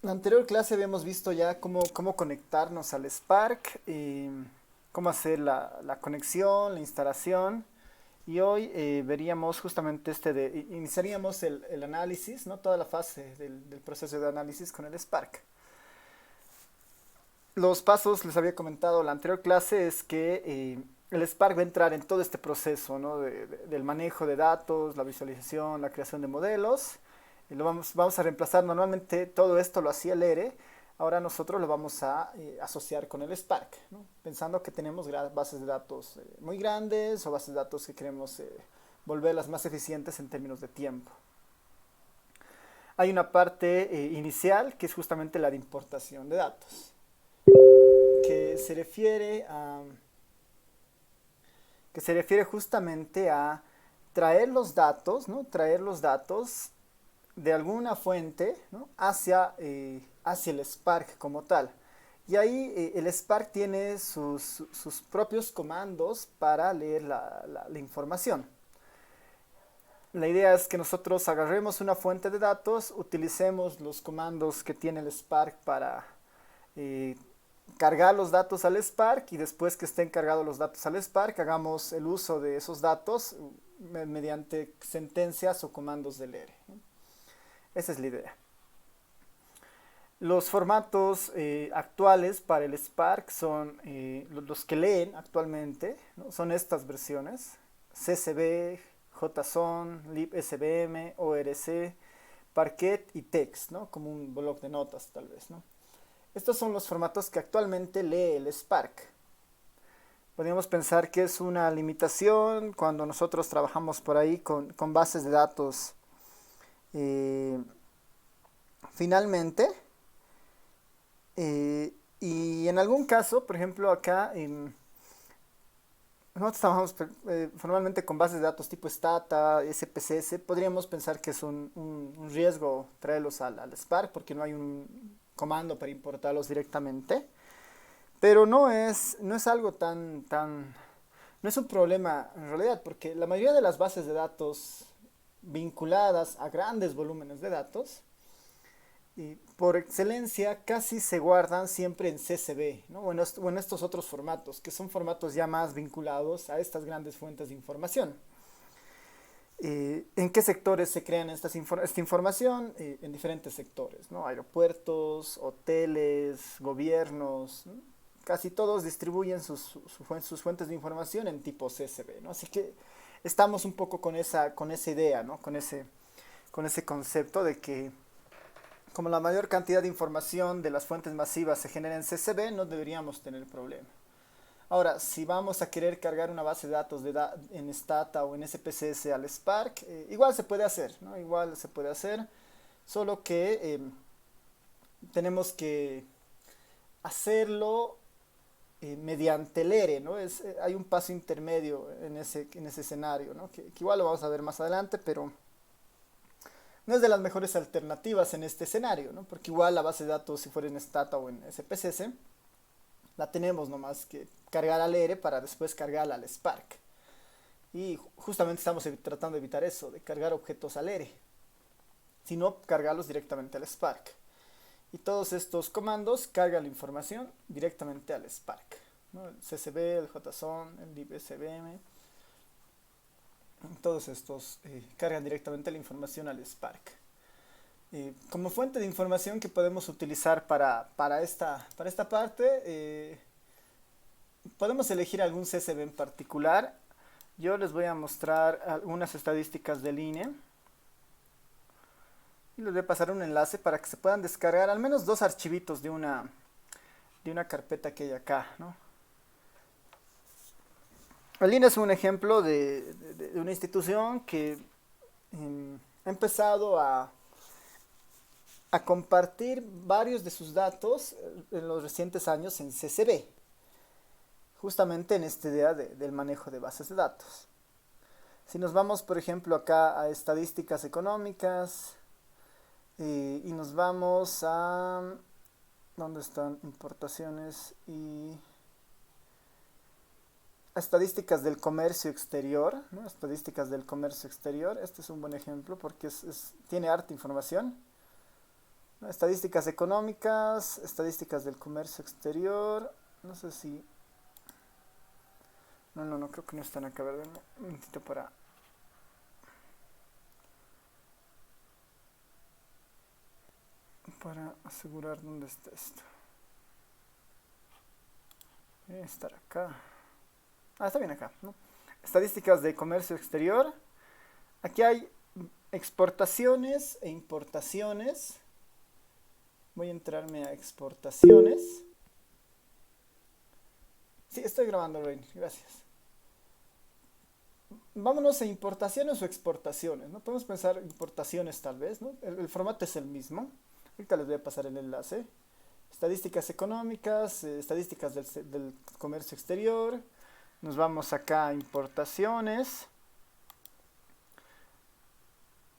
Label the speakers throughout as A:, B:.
A: la anterior clase habíamos visto ya cómo conectarnos al Spark, cómo hacer la conexión, la instalación. Y hoy veríamos justamente iniciaríamos el análisis, ¿no? Toda la fase del proceso de análisis con el Spark. Los pasos, les había comentado la anterior clase, es que el Spark va a entrar en todo este proceso, ¿no? Del manejo de datos, la visualización, la creación de modelos. Y vamos a reemplazar, normalmente todo esto lo hacía el ERE, ahora nosotros lo vamos a asociar con el Spark, ¿no? Pensando que tenemos bases de datos muy grandes o bases de datos que queremos volverlas más eficientes en términos de tiempo. Hay una parte inicial que es justamente la de importación de datos, que se refiere a que se refiere justamente a traer los datos, ¿no? Traer los datos de alguna fuente, ¿no? hacia el Spark como tal. Y ahí el Spark tiene sus propios comandos para leer la información. La idea es que nosotros agarremos una fuente de datos, utilicemos los comandos que tiene el Spark para eh, cargar los datos al Spark, y después que estén cargados los datos al Spark, hagamos el uso de esos datos mediante sentencias o comandos del ERE, ¿no? Esa es la idea. Los formatos actuales para el Spark son los que leen actualmente, ¿no? Son estas versiones: CSV, JSON, libsvm, ORC, Parquet y Text, ¿no? Como un blog de notas tal vez, ¿no? Estos son los formatos que actualmente lee el Spark. Podríamos pensar que es una limitación cuando nosotros trabajamos por ahí con bases de datos. Eh, Finalmente, y en algún caso, por ejemplo, acá nosotros trabajamos formalmente con bases de datos tipo Stata, SPSS. Podríamos pensar que es un riesgo traerlos al Spark porque no hay un comando para importarlos directamente. Pero no es algo no es un problema en realidad, porque la mayoría de las bases de datos vinculadas a grandes volúmenes de datos, y por excelencia casi se guardan siempre en CSV, ¿no? O en estos otros formatos, que son formatos ya más vinculados a estas grandes fuentes de información. ¿En qué sectores se crean esta información? En diferentes sectores, ¿no? Aeropuertos, hoteles, gobiernos, ¿no? Casi todos distribuyen sus fuentes de información en tipo CSV, ¿no? Así que estamos un poco con esa idea, ¿no? Con ese concepto de que como la mayor cantidad de información de las fuentes masivas se genera en CSV, no deberíamos tener problema. Ahora, si vamos a querer cargar una base de datos en Stata o en SPSS al Spark, igual se puede hacer, ¿no? Igual se puede hacer, solo que tenemos que hacerlo mediante el ERE, ¿no? Hay un paso intermedio en ese escenario, ¿no? Que igual lo vamos a ver más adelante, pero no es de las mejores alternativas en este escenario, ¿no? Porque igual la base de datos, si fuera en Stata o en SPSS, la tenemos nomás que cargar al ERE para después cargarla al Spark. Y justamente estamos tratando de evitar eso, de cargar objetos al ERE, sino cargarlos directamente al Spark. Y todos estos comandos cargan la información directamente al Spark, ¿no? El CSV, el JSON, el libsvm, todos estos cargan directamente la información al Spark. Como fuente de información que podemos utilizar para esta parte, podemos elegir algún CSV en particular. Yo les voy a mostrar algunas estadísticas del INE y les voy a pasar un enlace para que se puedan descargar al menos dos archivitos de una carpeta que hay acá, ¿no? El INE es un ejemplo de una institución que ha empezado a compartir varios de sus datos en los recientes años en CSV, justamente en esta idea del manejo de bases de datos. Si nos vamos, por ejemplo, acá a estadísticas económicas y nos vamos a... ¿Dónde están importaciones y estadísticas del comercio exterior, ¿no? Estadísticas del comercio exterior. Este es un buen ejemplo porque tiene harta información. Estadísticas económicas, estadísticas del comercio exterior. No sé si... No, creo que no están acá. A ver, dame un momentito para asegurar dónde está esto. Debe estar acá. Ah, está bien acá, ¿no? Estadísticas de comercio exterior. Aquí hay exportaciones e importaciones. Voy a entrarme a exportaciones. Sí, estoy grabando, Rain. Gracias. Vámonos a importaciones o exportaciones, ¿no? Podemos pensar importaciones tal vez, ¿no? El formato es el mismo. Ahorita les voy a pasar el enlace. Estadísticas económicas, estadísticas del comercio exterior. Nos vamos acá a importaciones.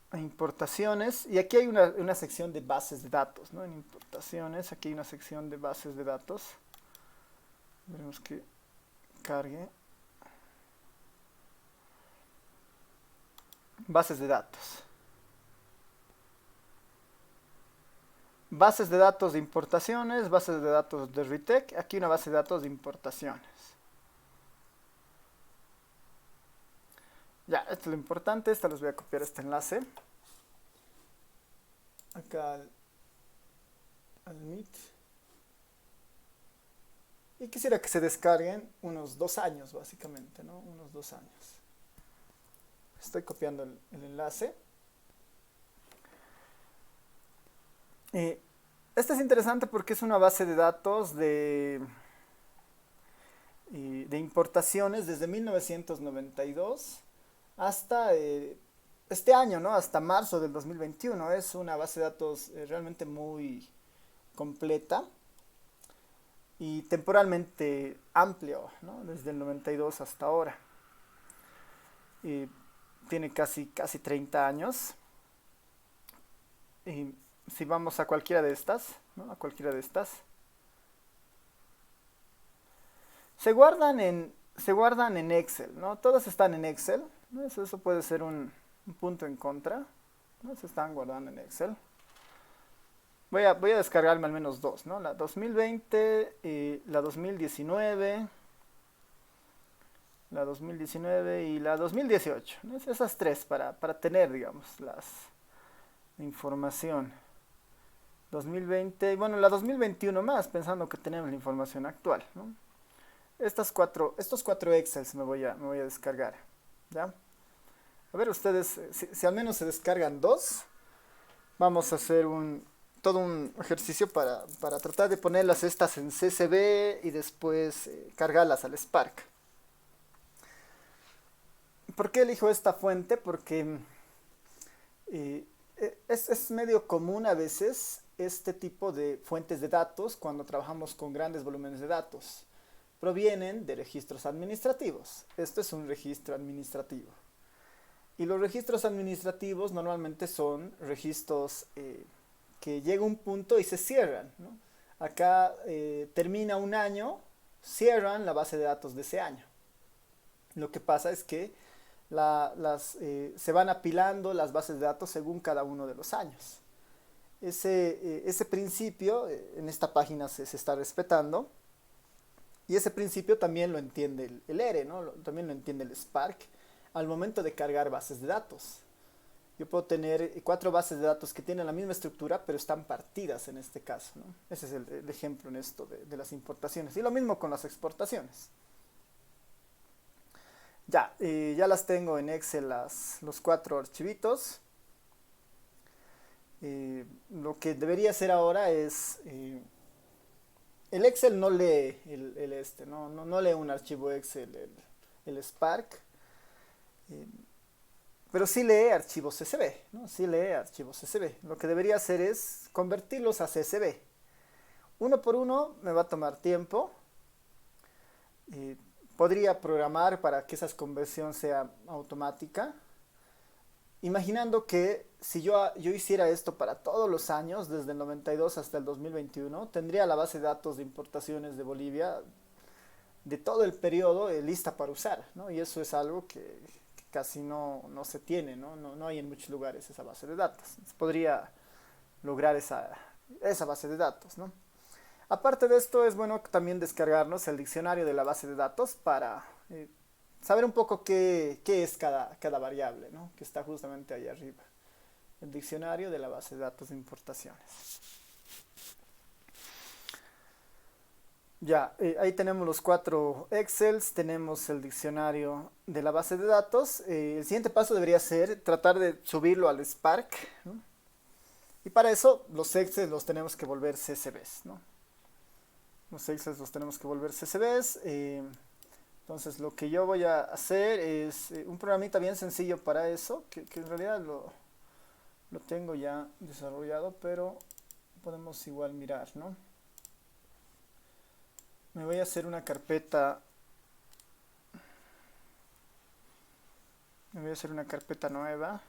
A: A importaciones. Y aquí hay una sección de bases de datos, ¿no? En importaciones, aquí hay una sección de bases de datos. Veremos que cargue. Bases de datos. Bases de datos de importaciones, bases de datos de RITEC. Aquí una base de datos de importaciones. Ya, esto es lo importante. Esta les voy a copiar este enlace. Acá al Meet. Y quisiera que se descarguen unos 2 años, básicamente, ¿no? Unos 2 años. Estoy copiando el enlace. Esta es interesante porque es una base de datos de importaciones desde 1992 hasta este año, ¿no? Hasta marzo del 2021. Es una base de datos realmente muy completa y temporalmente amplio, ¿no? Desde el 92 hasta ahora. Tiene casi 30 años. Y si vamos a cualquiera de estas, ¿no? A cualquiera de estas, se guardan en Excel, ¿no? Todas están en Excel, ¿no? Eso puede ser un punto en contra, ¿no? Se están guardando en Excel. Voy a descargarme al menos dos, ¿no? La 2020 y la 2019. La 2019 y la 2018, ¿no? Esas tres para tener, digamos, la información. 2020, bueno, la 2021 más, pensando que tenemos la información actual, ¿no? Estos cuatro Excels me voy a descargar, ¿ya? A ver, ustedes, si al menos se descargan dos, vamos a hacer todo un ejercicio para tratar de ponerlas estas en CSV y después cargarlas al Spark. ¿Por qué elijo esta fuente? Porque es medio común a veces este tipo de fuentes de datos cuando trabajamos con grandes volúmenes de datos. Provienen de registros administrativos. Esto es un registro administrativo. Y los registros administrativos normalmente son registros que llega un punto y se cierran, ¿no? Acá termina un año, cierran la base de datos de ese año. Lo que pasa es que se van apilando las bases de datos según cada uno de los años. Ese principio en esta página se está respetando y ese principio también lo entiende el ERE, ¿no? También lo entiende el Spark al momento de cargar bases de datos. Yo puedo tener 4 bases de datos que tienen la misma estructura pero están partidas en este caso, ¿no? Ese es el ejemplo en esto de las importaciones y lo mismo con las exportaciones. Ya, ya las tengo en Excel los 4 archivitos. Lo que debería hacer ahora es el Excel no lee no lee un archivo Excel, el Spark, pero sí lee archivos CSV, ¿no? Sí lee archivos CSV. Lo que debería hacer es convertirlos a CSV. Uno por uno me va a tomar tiempo. Podría programar para que esa conversión sea automática. Imaginando que si yo hiciera esto para todos los años, desde el 92 hasta el 2021, tendría la base de datos de importaciones de Bolivia de todo el periodo lista para usar, ¿no? Y eso es algo que casi no se tiene, ¿no? No hay en muchos lugares esa base de datos. Entonces podría lograr esa base de datos, ¿no? Aparte de esto, es bueno también descargarnos el diccionario de la base de datos para saber un poco qué es cada variable, ¿no? Que está justamente ahí arriba. El diccionario de la base de datos de importaciones. Ya, ahí tenemos los cuatro Excels, tenemos el diccionario de la base de datos. El siguiente paso debería ser tratar de subirlo al Spark, ¿no? Y para eso los Excels los tenemos que volver CSVs, ¿no? Los Excels los tenemos que volver CSVs. Entonces lo que yo voy a hacer es un programita bien sencillo para eso, que en realidad lo tengo ya desarrollado, pero podemos igual mirar, ¿no? Me voy a hacer una carpeta. Me voy a hacer una carpeta nueva.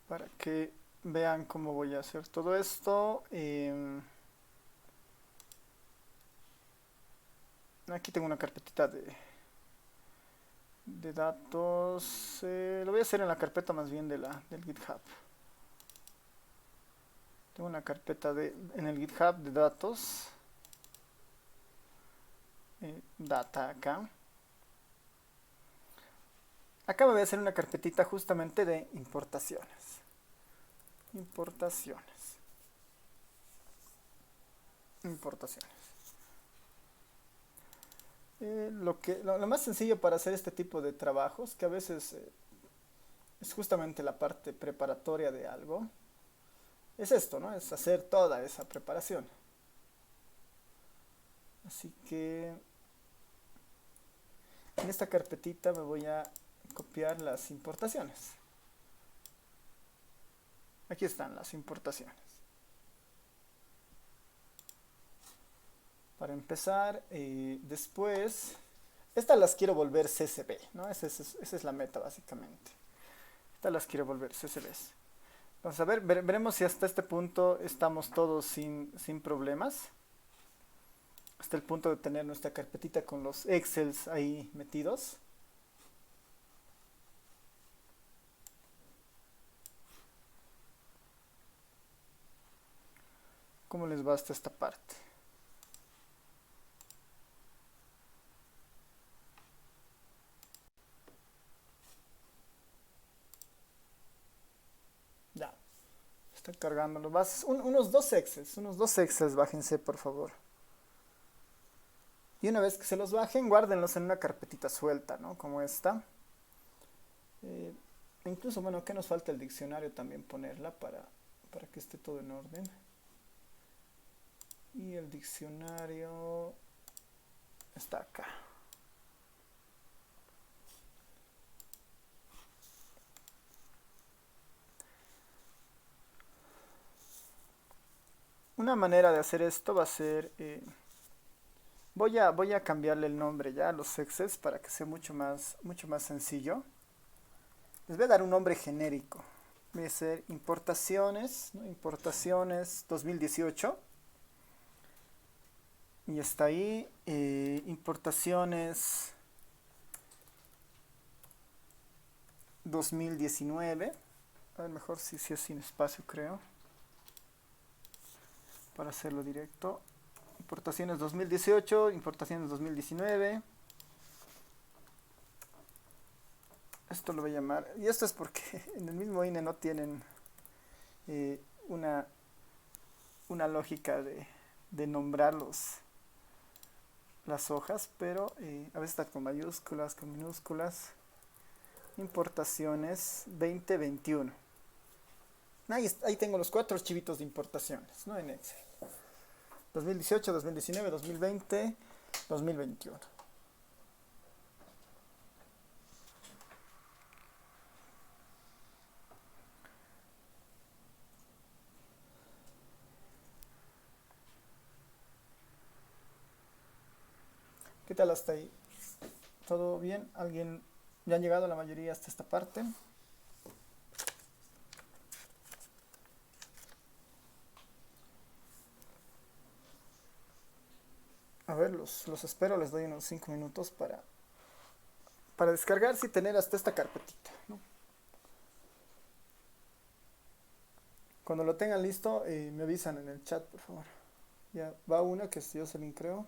A: Para que vean cómo voy a hacer todo esto. Aquí tengo una carpetita de datos. Lo voy a hacer en la carpeta más bien del GitHub. Tengo una carpeta en el GitHub de datos. Data acá. Acá me voy a hacer una carpetita justamente de importaciones. Importaciones. Importaciones. Lo más sencillo para hacer este tipo de trabajos, que a veces es justamente la parte preparatoria de algo, es esto, ¿no? Es hacer toda esa preparación. Así que en esta carpetita me voy a copiar las importaciones. Aquí están las importaciones. Para empezar, después, estas las quiero volver CSV, ¿no? Esa es la meta básicamente. Estas las quiero volver CSVs. Vamos a ver, veremos si hasta este punto estamos todos sin problemas. Hasta el punto de tener nuestra carpetita con los Excels ahí metidos. ¿Cómo les va hasta esta parte? Ya, está cargando los bases. Unos dos Excels, bájense por favor. Y una vez que se los bajen, guárdenlos en una carpetita suelta, ¿no? Como esta. Eh, Incluso, bueno, ¿qué nos falta el diccionario también ponerla para que esté todo en orden? Y el diccionario está acá. Una manera de hacer esto va a ser... voy a cambiarle el nombre ya a los Excels para que sea mucho más sencillo. Les voy a dar un nombre genérico. Voy a hacer importaciones, ¿no? Importaciones 2018. Y está ahí. Importaciones 2019. A ver, mejor si es sin espacio, creo. Para hacerlo directo. Importaciones 2018, importaciones 2019. Esto lo voy a llamar. Y esto es porque en el mismo INE no tienen eh, una, una lógica de nombrar las hojas, pero a veces está con mayúsculas, con minúsculas. Importaciones 2021. Ahí tengo los cuatro archivitos de importaciones, ¿no? En Excel. 2018, 2019, 2020, 2021. ¿Qué tal hasta ahí? ¿Todo bien? ¿Alguien ya han llegado la mayoría hasta esta parte? A ver, los espero, les doy unos 5 minutos para descargarse y tener hasta esta carpetita, ¿no? cuando lo tengan listo, me avisan en el chat, por favor. Ya va una que es Jocelyn, creo.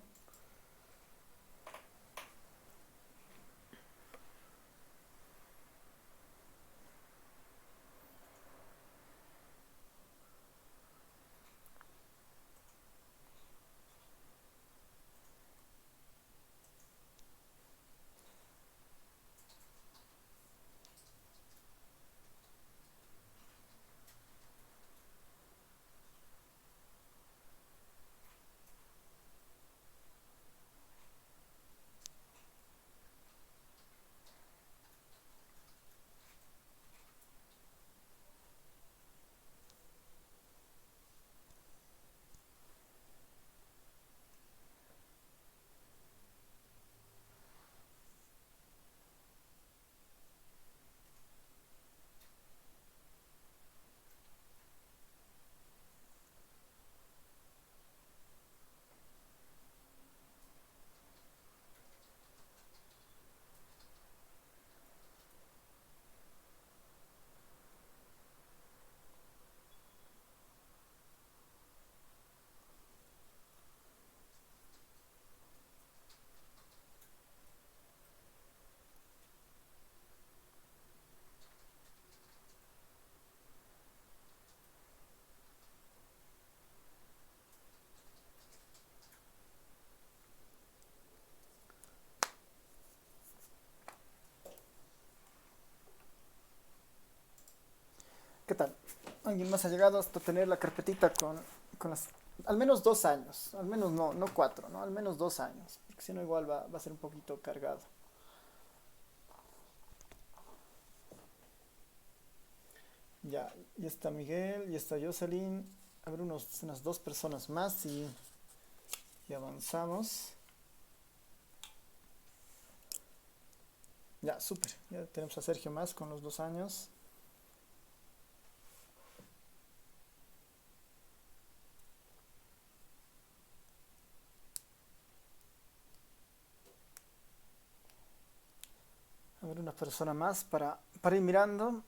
A: ¿Qué tal? ¿Alguien más ha llegado hasta tener la carpetita con las... Al menos 2 años, al menos no, no 4, ¿no? Al menos 2 años, porque si no igual va a ser un poquito cargado. Ya, ya está Miguel, ya está Jocelyn. A ver, unas 2 personas más y avanzamos. Ya, súper. Ya tenemos a Sergio más con los 2 años. A ver, una persona más para ir mirando.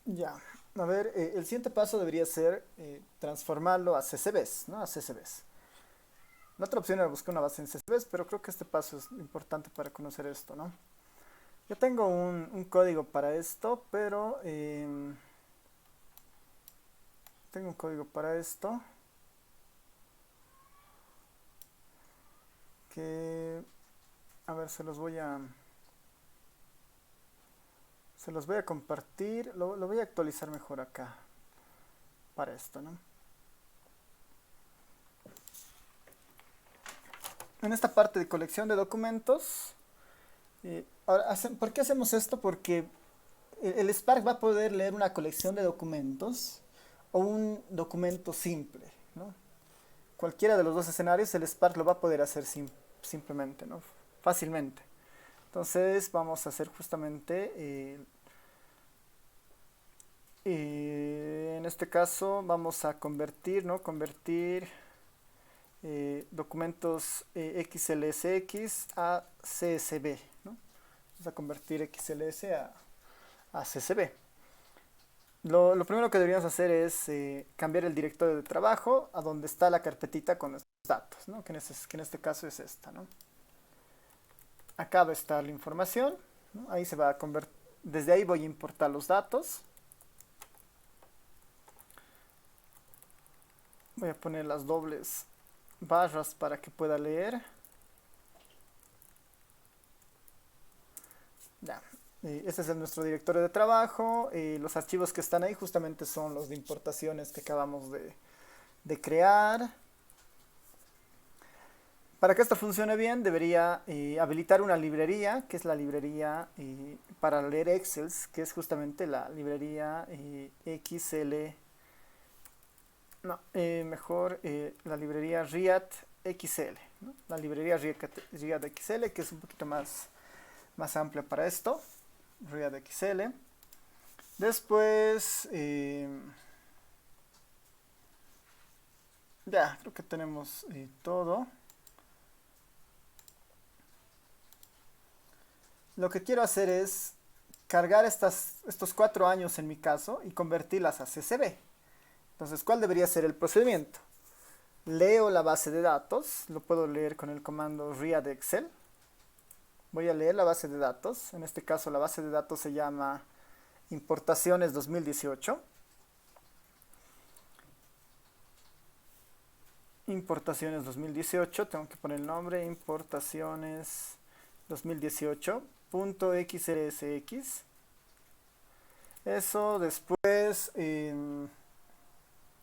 A: Ya, a ver, el siguiente paso debería ser transformarlo a CSVs, ¿no? A CSVs. La otra opción era buscar una base en CSVs, pero creo que este paso es importante para conocer esto, ¿no? Yo tengo un código para esto, pero tengo un código para esto que, a ver, se los voy a compartir, lo voy a actualizar mejor acá para esto, ¿no? En esta parte de colección de documentos, ahora, ¿por qué hacemos esto? Porque el Spark va a poder leer una colección de documentos o un documento simple, ¿no? Cualquiera de los dos escenarios, el Spark lo va a poder hacer simplemente, ¿no? Fácilmente. Entonces vamos a hacer justamente, en este caso vamos a convertir, ¿no? Convertir documentos XLSX a CSV, ¿no? Vamos a convertir XLS a CSV. Lo primero que deberíamos hacer es cambiar el directorio de trabajo a donde está la carpetita con nuestros datos, ¿no? Que en este caso es esta, ¿no? Acá va a estar la información, ¿no? Ahí se va a convertir, desde ahí voy a importar los datos. Voy a poner las dobles barras para que pueda leer. Ya. Este es nuestro directorio de trabajo. Los archivos que están ahí justamente son los de importaciones que acabamos de crear. Para que esto funcione bien, debería habilitar una librería, que es la librería para leer Excel, que es justamente la librería XL, no, mejor la librería Riad XL, ¿no? La librería Riad XL, que es un poquito más amplia para esto, Riad XL. Después, ya, creo que tenemos todo. Lo que quiero hacer es cargar estos 4 años en mi caso y convertirlas a CSV. Entonces, ¿cuál debería ser el procedimiento? Leo la base de datos, lo puedo leer con el comando RIA de Excel. Voy a leer la base de datos, en este caso la base de datos se llama importaciones 2018. Importaciones 2018, tengo que poner el nombre, importaciones 2018.xlsx. Eso después, creo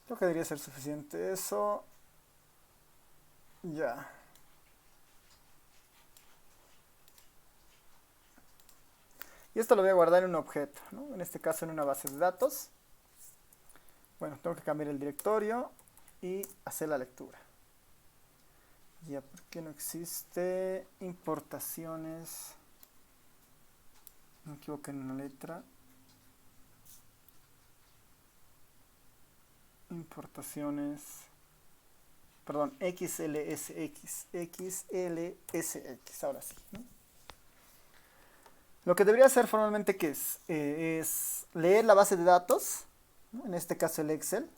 A: que debería ser suficiente eso. Ya. Y esto lo voy a guardar en un objeto, ¿no? En este caso en una base de datos. Bueno, tengo que cambiar el directorio y hacer la lectura. Ya, ¿por qué no existe importaciones? No me equivoqué en una letra. Importaciones. Perdón, XLSX. XLSX, ahora sí, ¿no? Lo que debería hacer formalmente, ¿qué es? Es leer la base de datos, ¿no? En este caso el Excel.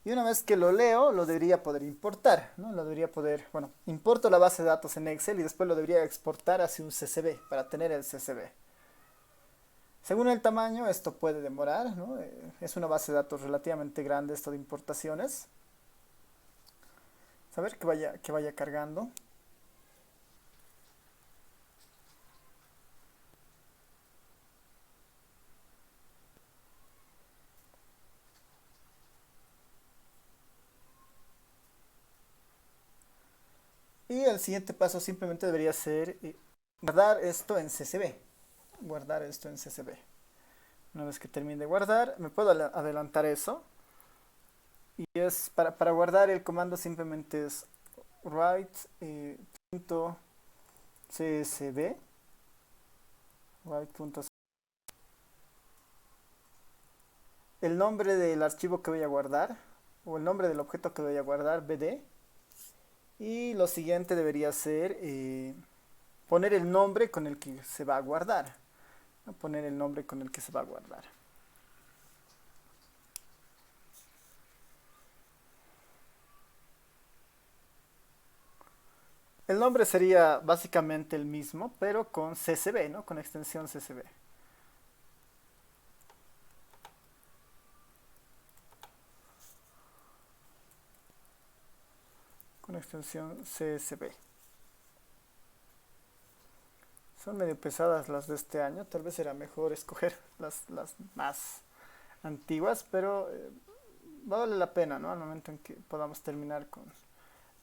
A: Y una vez que lo leo, lo debería poder importar, ¿no? Lo debería poder, bueno, importo la base de datos en Excel y después lo debería exportar hacia un CSV para tener el CSV. Según el tamaño, esto puede demorar, ¿no? Es una base de datos relativamente grande esto de importaciones. A ver que vaya cargando. Y el siguiente paso simplemente debería ser guardar esto en CSV. Guardar esto en CSV. Una vez que termine de guardar, me puedo adelantar eso. Y es para guardar el comando simplemente es write.csv. Write.csv. El nombre del archivo que voy a guardar, o el nombre del objeto que voy a guardar, bd. Y lo siguiente debería ser poner el nombre con el que se va a guardar, ¿no? Poner el nombre con el que se va a guardar. El nombre sería básicamente el mismo, pero con CSV, ¿no? Con extensión CSV. Con extensión CSV. Son medio pesadas las de este año, tal vez será mejor escoger las más antiguas, pero vale la pena, ¿no? Al momento en que podamos terminar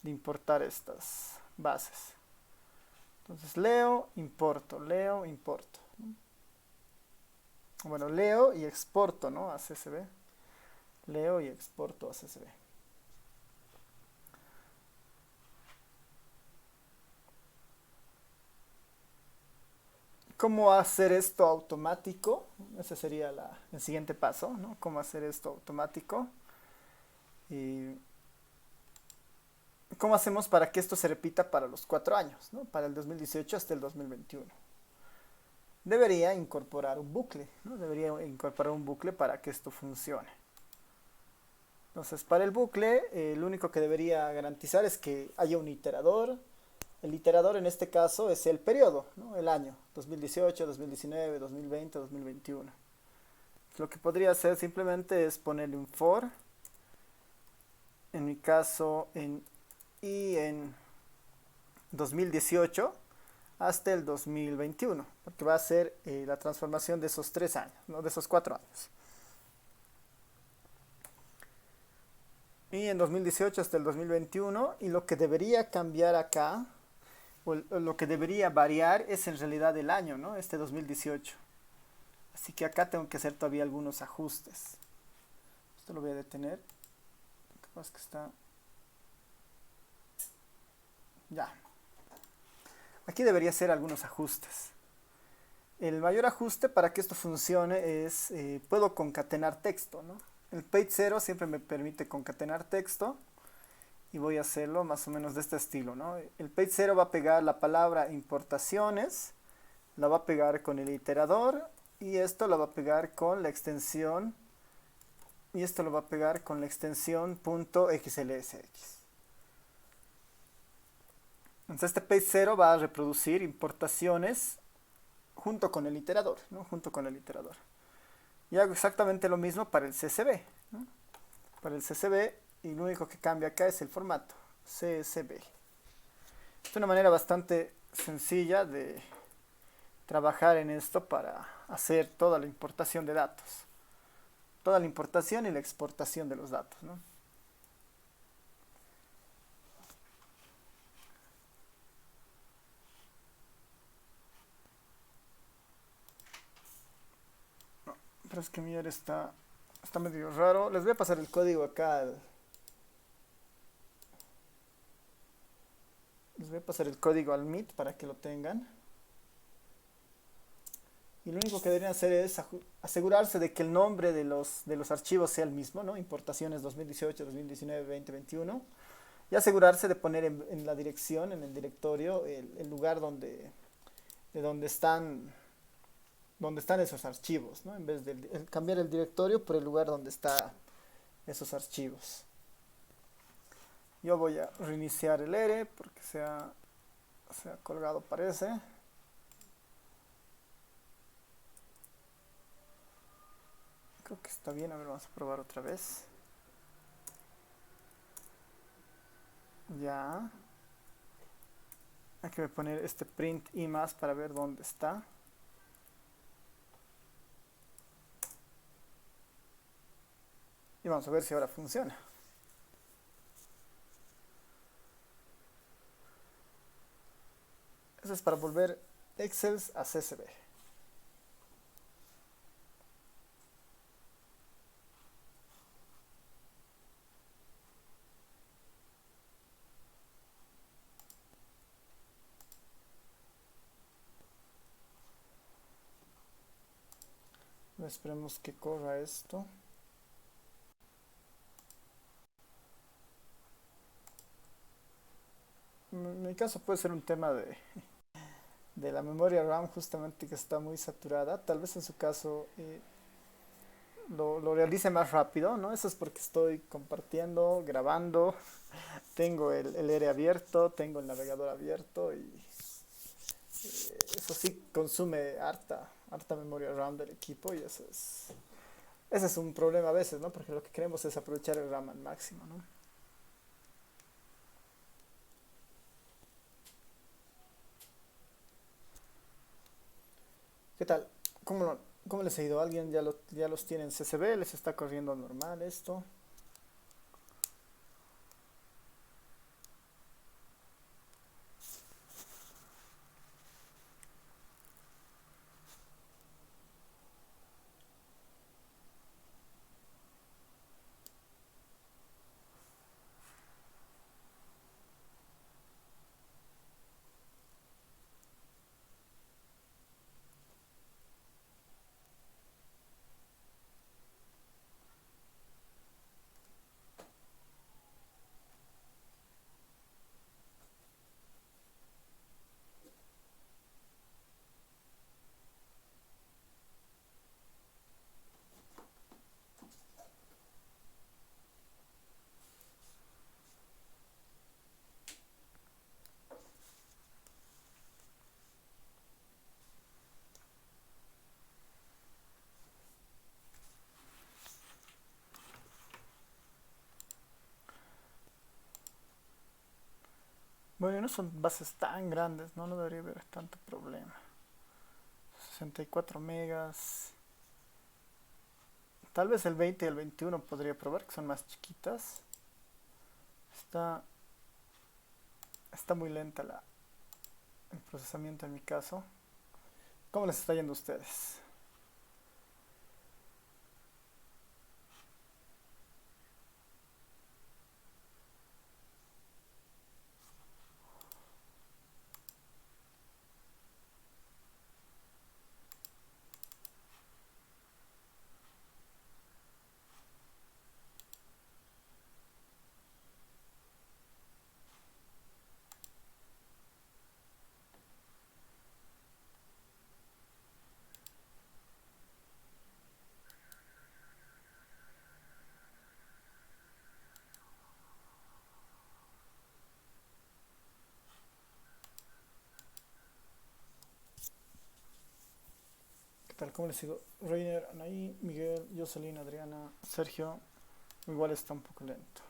A: de importar estas bases. Entonces leo, importo, leo, importo. Bueno, leo y exporto, ¿no? A CSV. Leo y exporto a CSV. ¿Cómo hacer esto automático? Ese sería el siguiente paso, ¿no? ¿Cómo hacer esto automático? Y ¿cómo hacemos para que esto se repita para los 4 años, ¿no? Para el 2018 hasta el 2021. Debería incorporar un bucle, ¿no? Debería incorporar un bucle para que esto funcione. Entonces, para el bucle, lo único que debería garantizar es que haya un iterador. El iterador en este caso es el periodo, ¿no? El año, 2018, 2019, 2020, 2021. Lo que podría hacer simplemente es ponerle un for, en mi caso, en 2018 hasta el 2021, porque va a ser la transformación de esos 3 años, ¿no? De esos 4 años. Y en 2018 hasta el 2021, y lo que debería cambiar acá, o lo que debería variar es en realidad el año, ¿no? Este 2018. Así que acá tengo que hacer todavía algunos ajustes. Esto lo voy a detener. Capaz que está... Ya. Aquí debería hacer algunos ajustes. El mayor ajuste para que esto funcione es, puedo concatenar texto, ¿no? El page 0 siempre me permite concatenar texto y voy a hacerlo más o menos de este estilo, ¿no? El page 0 va a pegar la palabra importaciones, la va a pegar con el iterador y esto la va a pegar con la extensión y esto lo va a pegar con la extensión .xlsx. Entonces este page 0 va a reproducir importaciones junto con el iterador, ¿no? Junto con el iterador. Y hago exactamente lo mismo para el CSV, ¿no? Para el CSV y lo único que cambia acá es el formato, CSV. Es una manera bastante sencilla de trabajar en esto para hacer toda la importación de datos. Toda la importación y la exportación de los datos, ¿no? Pero es que mi está medio raro. Les voy a pasar el código acá. Les voy a pasar el código al Meet para que lo tengan. Y lo único que deberían hacer es asegurarse de que el nombre de los archivos sea el mismo, ¿no? Importaciones 2018, 2019, 2021. Y asegurarse de poner en la dirección, en el directorio, el lugar de donde están esos archivos, ¿no? En vez de cambiar el directorio por el lugar donde están esos archivos. Yo voy a reiniciar el ERE porque se ha colgado, parece. Creo que está bien. A ver, vamos a probar otra vez. Ya. Hay que poner este print y más para ver dónde está. Y vamos a ver si ahora funciona. Eso es para volver Excel a CSV. Esperemos que corra esto. En mi caso puede ser un tema de la memoria RAM justamente que está muy saturada. Tal vez en su caso lo realice más rápido, ¿no? Eso es porque estoy compartiendo, grabando, tengo el ERE abierto, tengo el navegador abierto y eso sí consume harta memoria RAM del equipo y ese es un problema a veces, ¿no? Porque lo que queremos es aprovechar el RAM al máximo, ¿no? ¿Qué tal? ¿Cómo les ha ido? ¿Alguien ya los tiene en CSV? ¿Les está corriendo normal esto? Bueno, no son bases tan grandes, ¿no? No debería haber tanto problema. 64 megas. Tal vez el 20 y el 21 podría probar, que son más chiquitas. Está, está muy lenta el procesamiento en mi caso. ¿Cómo les está yendo a ustedes? ¿Qué tal? ¿Cómo les sigo? Reiner, Anaí, Miguel, Jocelyn, Adriana, Sergio. Igual está un poco lento.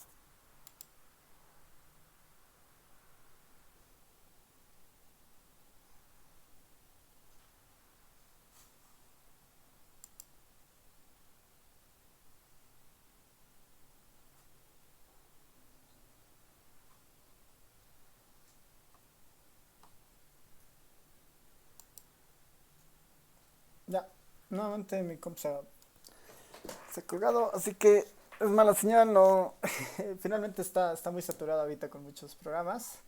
A: Ya, nuevamente mi comp se ha colgado, así que es mala señal, no. Finalmente está muy saturado ahorita con muchos programas.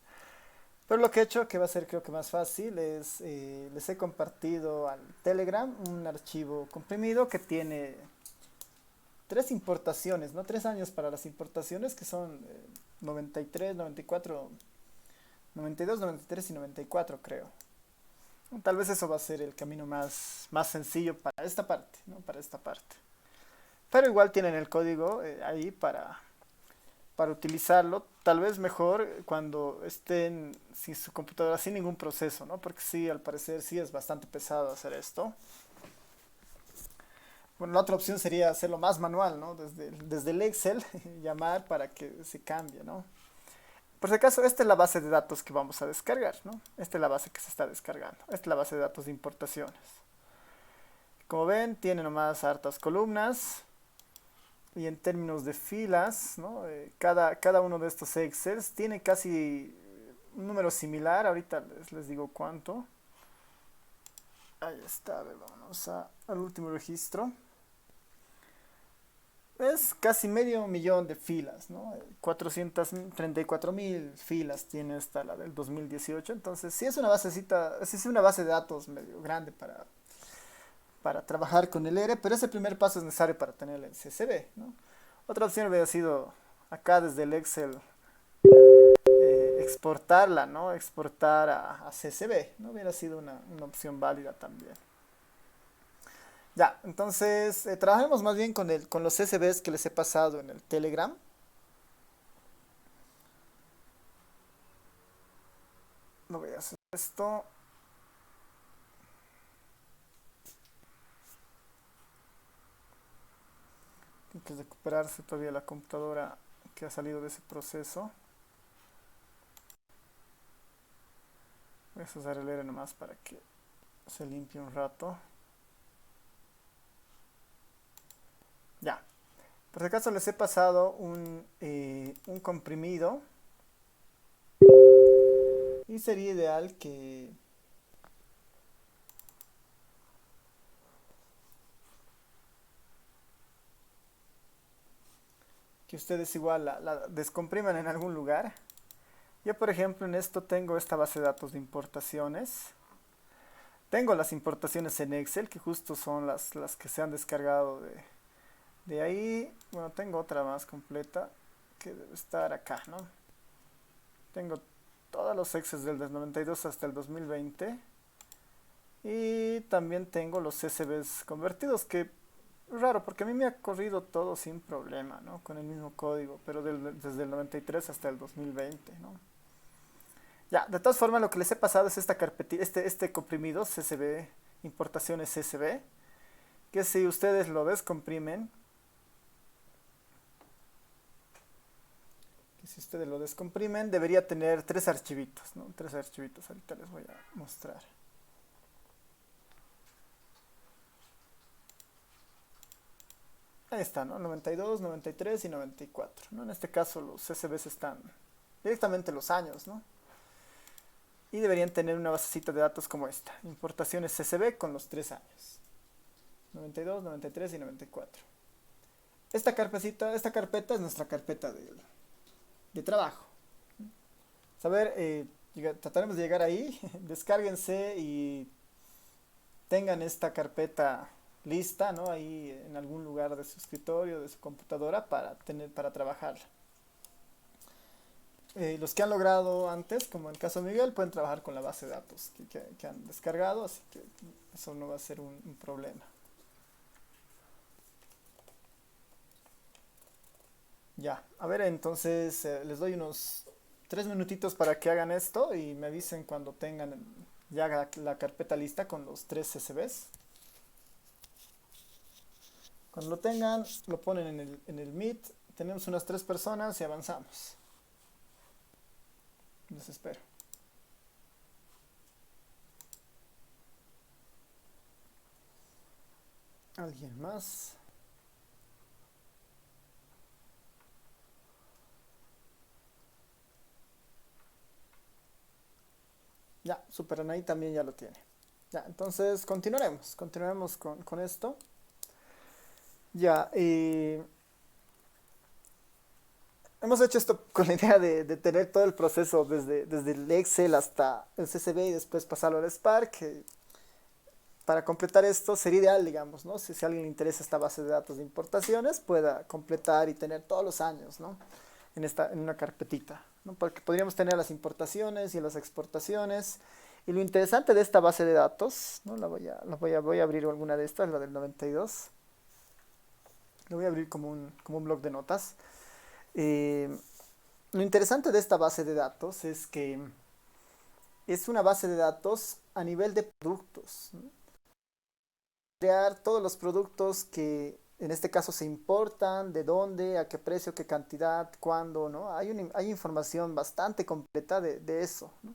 A: Pero lo que he hecho, que va a ser creo que más fácil, es les he compartido al Telegram un archivo comprimido que tiene tres importaciones, ¿no? 3 años para las importaciones que son 93, 94, 92, 93 y 94 creo. Tal vez eso va a ser el camino más sencillo para esta parte, ¿no? Para esta parte. Pero igual tienen el código ahí para utilizarlo, tal vez mejor cuando estén sin su computadora sin ningún proceso, ¿no? Porque sí, al parecer sí es bastante pesado hacer esto. Bueno, la otra opción sería hacerlo más manual, ¿no? Desde el Excel, llamar para que se cambie, ¿no? Por si acaso, esta es la base de datos que vamos a descargar, ¿no? Esta es la base que se está descargando. Esta es la base de datos de importaciones. Como ven, tiene nomás hartas columnas. Y en términos de filas, ¿no? Cada uno de estos Excels tiene casi un número similar. Ahorita les digo cuánto. Ahí está, a ver, vámonos al último registro. Es casi medio millón de filas, ¿no? 434.000 filas tiene esta, la del 2018. Entonces, sí es una basecita, sí es una base de datos medio grande para trabajar con el R, pero ese primer paso es necesario para tener el CSV, ¿no? Otra opción hubiera sido acá desde el Excel exportarla, ¿no? Exportar a CSV, ¿no? Hubiera sido una opción válida también. Ya, entonces trabajemos más bien con los CSVs que les he pasado en el Telegram. No voy a hacer esto. Tiene que recuperarse todavía la computadora que ha salido de ese proceso. Voy a usar el R nomás para que se limpie un rato. Ya. Por si acaso les he pasado un comprimido y sería ideal que ustedes igual la descompriman en algún lugar. Yo, por ejemplo, en esto tengo esta base de datos de importaciones. Tengo las importaciones en Excel, que justo son las que se han descargado de ahí. Bueno, tengo otra más completa que debe estar acá, ¿no? Tengo todos los Excel del 92 hasta el 2020. Y también tengo los CSVs convertidos, que raro, porque a mí me ha corrido todo sin problema, ¿no? Con el mismo código, pero desde el 93 hasta el 2020, ¿no? Ya, de todas formas, lo que les he pasado es esta carpetita, este comprimido CSV, importaciones CSV, que si ustedes lo descomprimen, debería tener tres archivitos, ¿no? Tres archivitos, ahorita les voy a mostrar. Ahí está, ¿no? 92, 93 y 94, ¿no? En este caso los CSVs están directamente los años, ¿no? Y deberían tener una basecita de datos como esta. Importaciones CSV con los 3 años. 92, 93 y 94. Esta carpeta es nuestra carpeta de trabajo. Saber, trataremos de llegar ahí, descárguense y tengan esta carpeta lista, ¿no? Ahí en algún lugar de su escritorio, de su computadora para trabajarla. Los que han logrado antes, como en el caso de Miguel, pueden trabajar con la base de datos que han descargado, así que eso no va a ser un problema. Ya, a ver, entonces les doy unos 3 minutitos para que hagan esto y me avisen cuando tengan ya la carpeta lista con los 3 CSVs. Cuando lo tengan, lo ponen en el Meet. Tenemos unas 3 personas y avanzamos. Les espero. ¿Alguien más? Ya, Super Anaí también ya lo tiene. Ya, entonces continuaremos con esto. Ya, hemos hecho esto con la idea de tener todo el proceso desde el Excel hasta el CSV y después pasarlo al Spark. Para completar esto sería ideal, digamos, ¿no? Si a alguien le interesa esta base de datos de importaciones, pueda completar y tener todos los años, ¿no? En una carpetita, ¿no? Porque podríamos tener las importaciones y las exportaciones. Y lo interesante de esta base de datos, ¿no? Voy a abrir alguna de estas, la del 92. Lo voy a abrir como un blog de notas. Eh, lo interesante de esta base de datos es que es una base de datos a nivel de productos, ¿no? Crear todos los productos que en este caso se importan, de dónde, a qué precio, qué cantidad, cuándo, ¿no? Hay información bastante completa de eso, ¿no?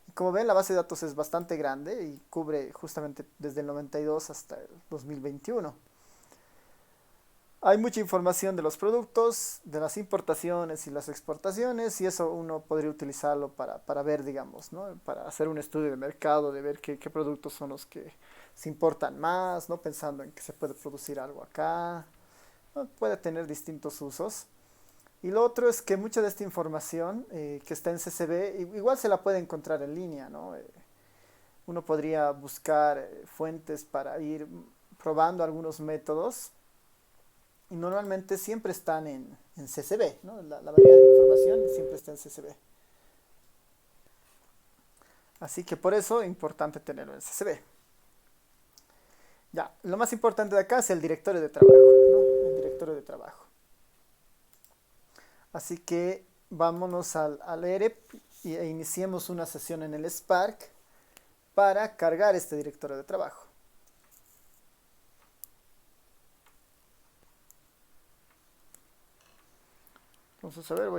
A: Y como ven, la base de datos es bastante grande y cubre justamente desde el 92 hasta el 2021. Hay mucha información de los productos, de las importaciones y las exportaciones, y eso uno podría utilizarlo para ver, digamos, ¿no? Para hacer un estudio de mercado, de ver qué productos son los que se importan más, ¿no? Pensando en que se puede producir algo acá, ¿no? Puede tener distintos usos. Y lo otro es que mucha de esta información que está en CSV igual se la puede encontrar en línea, ¿no? Uno podría buscar fuentes para ir probando algunos métodos y normalmente siempre están en CSV, ¿no? La mayoría de información siempre está en CSV. Así que por eso es importante tenerlo en CSV. Ya, lo más importante de acá es el directorio de trabajo, ¿no? El directorio de trabajo. Así que vámonos al EREP e iniciemos una sesión en el Spark para cargar este directorio de trabajo. Entonces, a ver,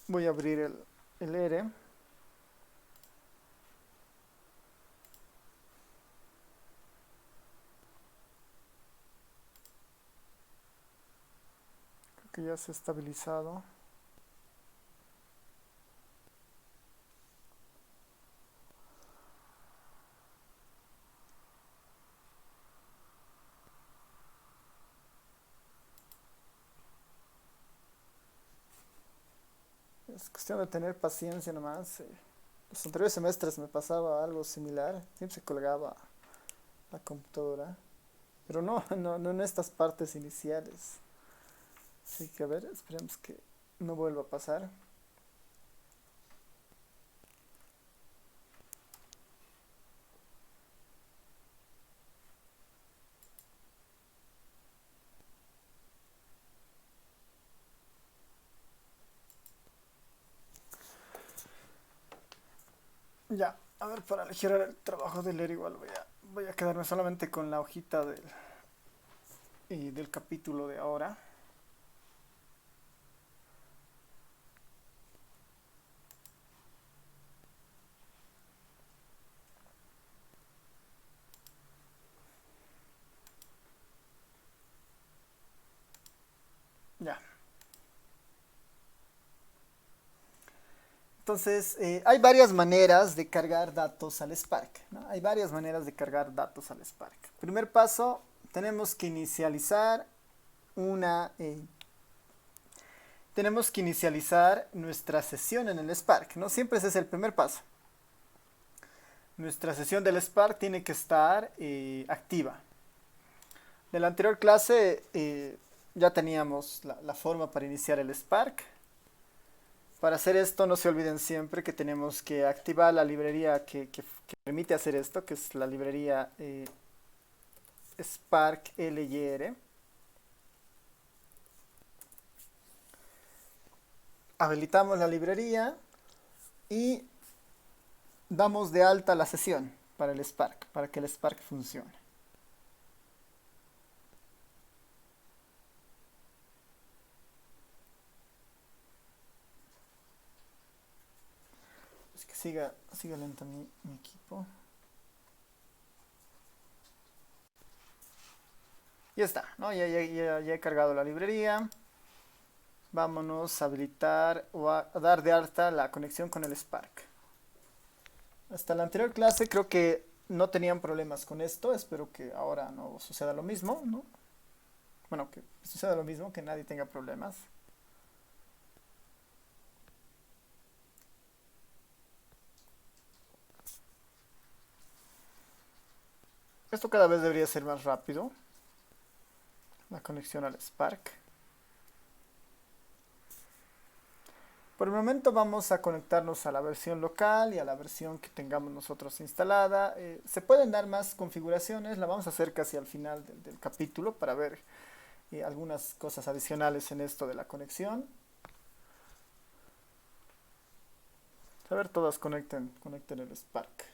A: voy a abrir el ERE. Creo que ya se ha estabilizado. Es cuestión de tener paciencia nomás. Los anteriores semestres me pasaba algo similar. Siempre se colgaba la computadora. Pero no, no en estas partes iniciales. Así que a ver, esperemos que no vuelva a pasar. Ya, a ver, para elegir el trabajo de leer igual voy a quedarme solamente con la hojita del capítulo de ahora. Ya. Entonces, hay varias maneras de cargar datos al Spark, ¿no? Hay varias maneras de cargar datos al Spark. Primer paso, tenemos que inicializar una... tenemos que inicializar nuestra sesión en el Spark, ¿no? Siempre ese es el primer paso. Nuestra sesión del Spark tiene que estar activa. De la anterior clase ya teníamos la forma para iniciar el Spark. Para hacer esto no se olviden siempre que tenemos que activar la librería que permite hacer esto, que es la librería Spark LYR. Habilitamos la librería y damos de alta la sesión para el Spark, para que el Spark funcione. Es que siga lento mi equipo. Ya está, ¿no? Ya he cargado la librería. Vámonos a habilitar o a dar de alta la conexión con el Spark. Hasta la anterior clase creo que no tenían problemas con esto. Espero que ahora no suceda lo mismo, ¿no? Bueno, que suceda lo mismo, que nadie tenga problemas. Esto cada vez debería ser más rápido. La conexión al Spark. Por el momento vamos a conectarnos a la versión local y a la versión que tengamos nosotros instalada. Se pueden dar más configuraciones, la vamos a hacer casi al final del capítulo para ver algunas cosas adicionales en esto de la conexión. A ver, todas conecten el Spark.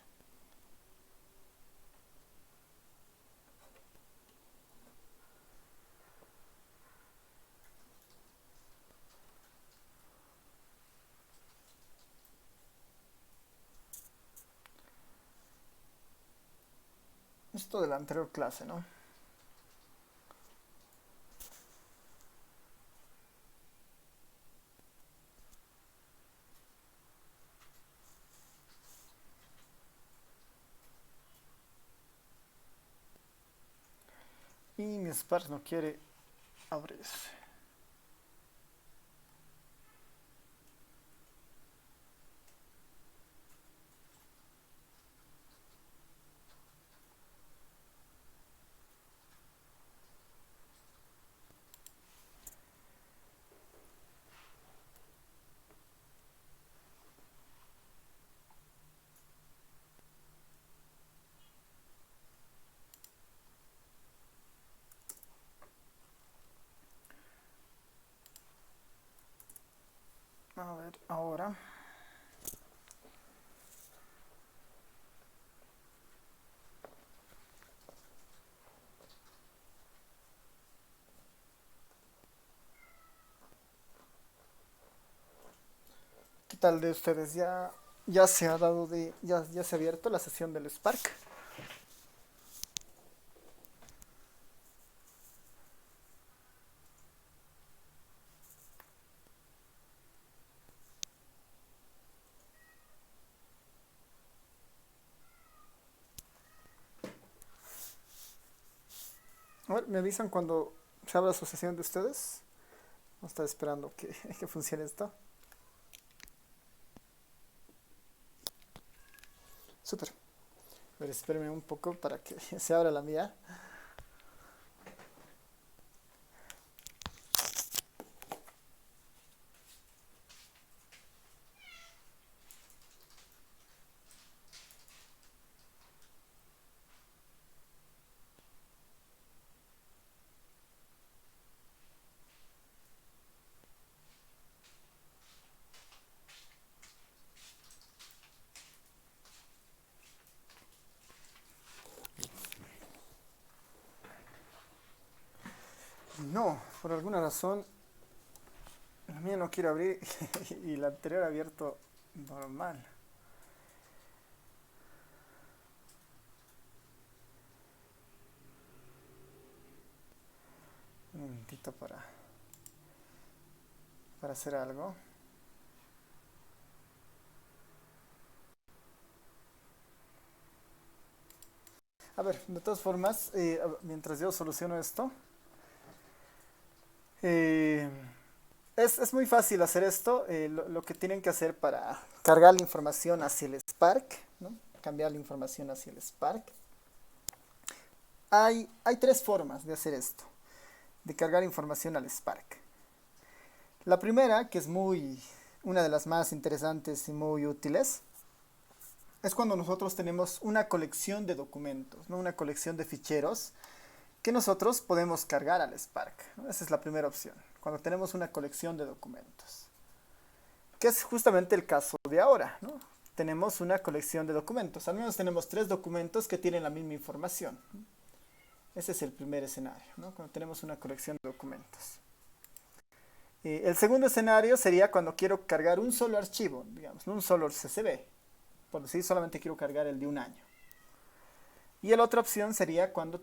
A: Esto de la anterior clase, ¿no? Y mi Spark no quiere abrirse. A ver, ahora. ¿Qué tal de ustedes? Ya se ha dado ya se ha abierto la sesión del Spark. A ver, me avisan cuando se abra su sesión de ustedes. Vamos a estar esperando que funcione esto. Súper. A ver, espérenme un poco para que se abra la mía. No, por alguna razón la mía no quiere abrir y la anterior ha abierto normal. Un momentito para hacer algo. A ver, de todas formas, mientras yo soluciono esto, eh, es muy fácil hacer esto. Lo que tienen que hacer para cargar la información hacia el Spark, ¿no? Cambiar la información hacia el Spark. Hay tres formas de hacer esto, de cargar información al Spark. La primera, que es una de las más interesantes y muy útiles, es cuando nosotros tenemos una colección de documentos, ¿no? Una colección de ficheros que nosotros podemos cargar al Spark, ¿no? Esa es la primera opción, cuando tenemos una colección de documentos, que es justamente el caso de ahora, ¿no? Tenemos una colección de documentos, al menos tenemos 3 documentos que tienen la misma información. Ese es el primer escenario, ¿no? Cuando tenemos una colección de documentos. El segundo escenario sería cuando quiero cargar un solo archivo, digamos, un solo CSV. Por decir, solamente quiero cargar el de un año. Y la otra opción sería cuando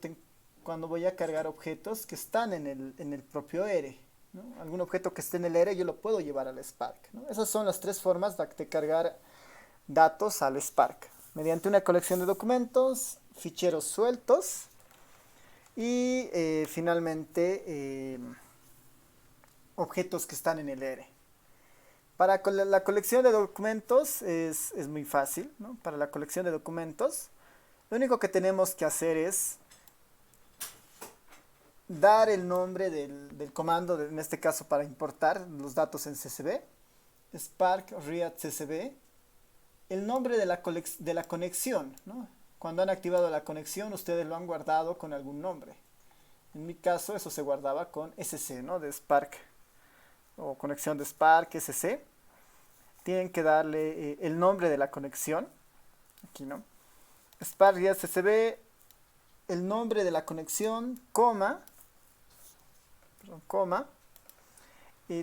A: voy a cargar objetos que están en el propio ERE, ¿no? Algún objeto que esté en el ERE yo lo puedo llevar al Spark, ¿no? Esas son las 3 formas de cargar datos al Spark. Mediante una colección de documentos, ficheros sueltos y finalmente objetos que están en el ERE. Para la colección de documentos es muy fácil, ¿no? Para la colección de documentos, lo único que tenemos que hacer es dar el nombre del comando, en este caso para importar los datos en CSV, Spark Read CSV, el nombre de la conexión, ¿no? Cuando han activado la conexión, ustedes lo han guardado con algún nombre. En mi caso, eso se guardaba con SC, ¿no? De Spark, o conexión de Spark SC. Tienen que darle el nombre de la conexión, aquí, ¿no? Spark Read CSV, el nombre de la conexión, coma,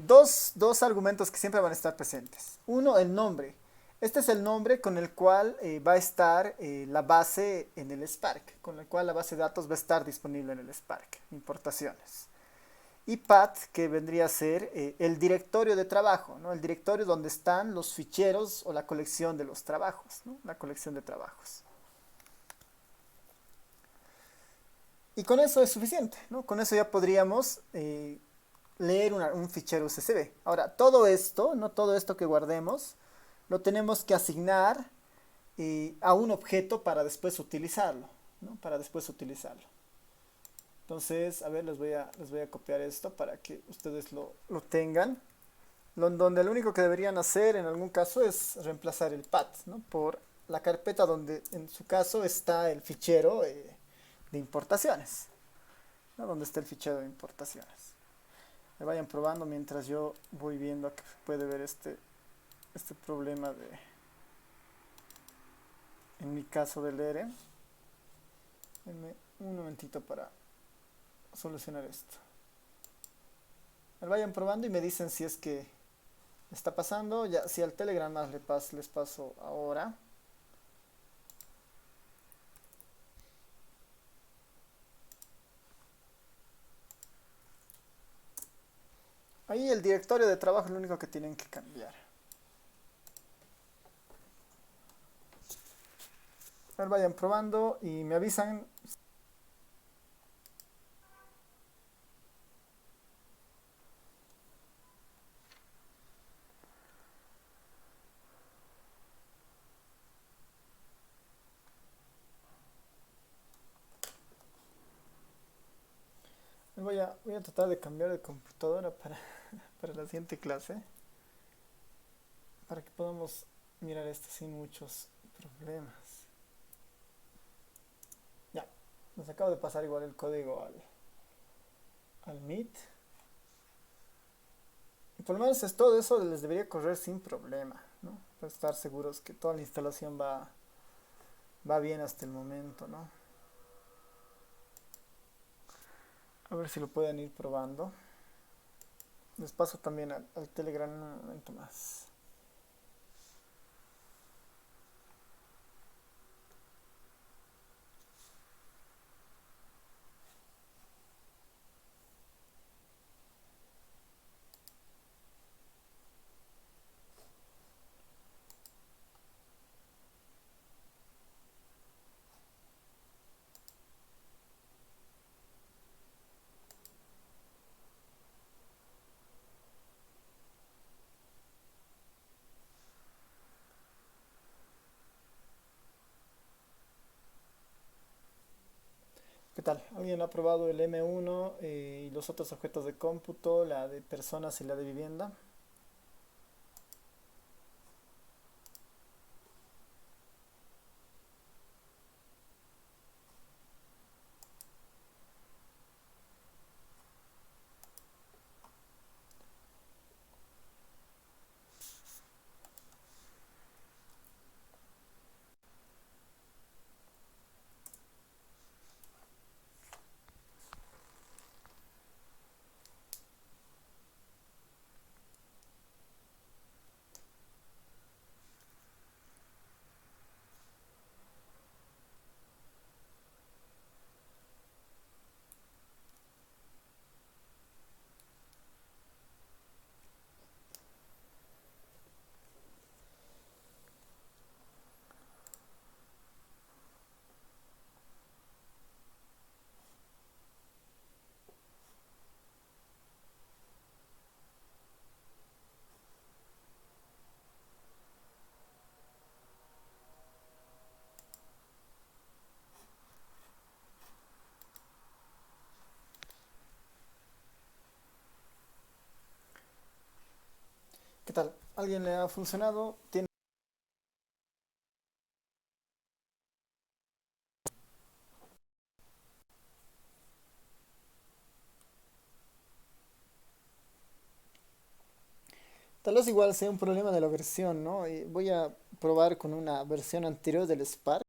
A: dos argumentos que siempre van a estar presentes. Uno, el nombre. Este es el nombre con el cual va a estar la base en el Spark, con el cual la base de datos va a estar disponible en el Spark, importaciones. Y path, que vendría a ser el directorio de trabajo, ¿no? El directorio donde están los ficheros o la colección de los trabajos, ¿no? La colección de trabajos. Y con eso es suficiente, ¿no? Con eso ya podríamos leer un fichero CSV. Ahora, todo esto, no todo esto que guardemos, lo tenemos que asignar a un objeto para después utilizarlo, ¿no? Para después utilizarlo. Entonces, a ver, les voy a copiar esto para que ustedes lo tengan. Donde lo único que deberían hacer en algún caso es reemplazar el path, ¿no? Por la carpeta donde en su caso está el fichero de importaciones, ¿no? Donde está el fichero de importaciones. Me vayan probando mientras yo voy viendo que puede ver este problema en mi caso del ERE. Denme un momentito para solucionar esto. Me vayan probando y me dicen si es que está pasando. Ya, si al Telegram más les paso ahora. Ahí el directorio de trabajo es lo único que tienen que cambiar. A ver, vayan probando y me avisan. Voy a tratar de cambiar de computadora para la siguiente clase, para que podamos mirar esto sin muchos problemas. Ya, nos acabo de pasar igual el código al Meet. Y por lo menos es todo eso les debería correr sin problema, ¿no? Para estar seguros que toda la instalación va bien hasta el momento, ¿no? A ver si lo pueden ir probando. Les paso también al Telegram en un momento más. tal? ¿Alguien ha probado el M1 y los otros objetos de cómputo, la de personas y la de vivienda? ¿Qué tal? ¿Alguien le ha funcionado? ¿Tiene? Tal vez igual sea un problema de la versión, ¿no? Voy a probar con una versión anterior del Spark.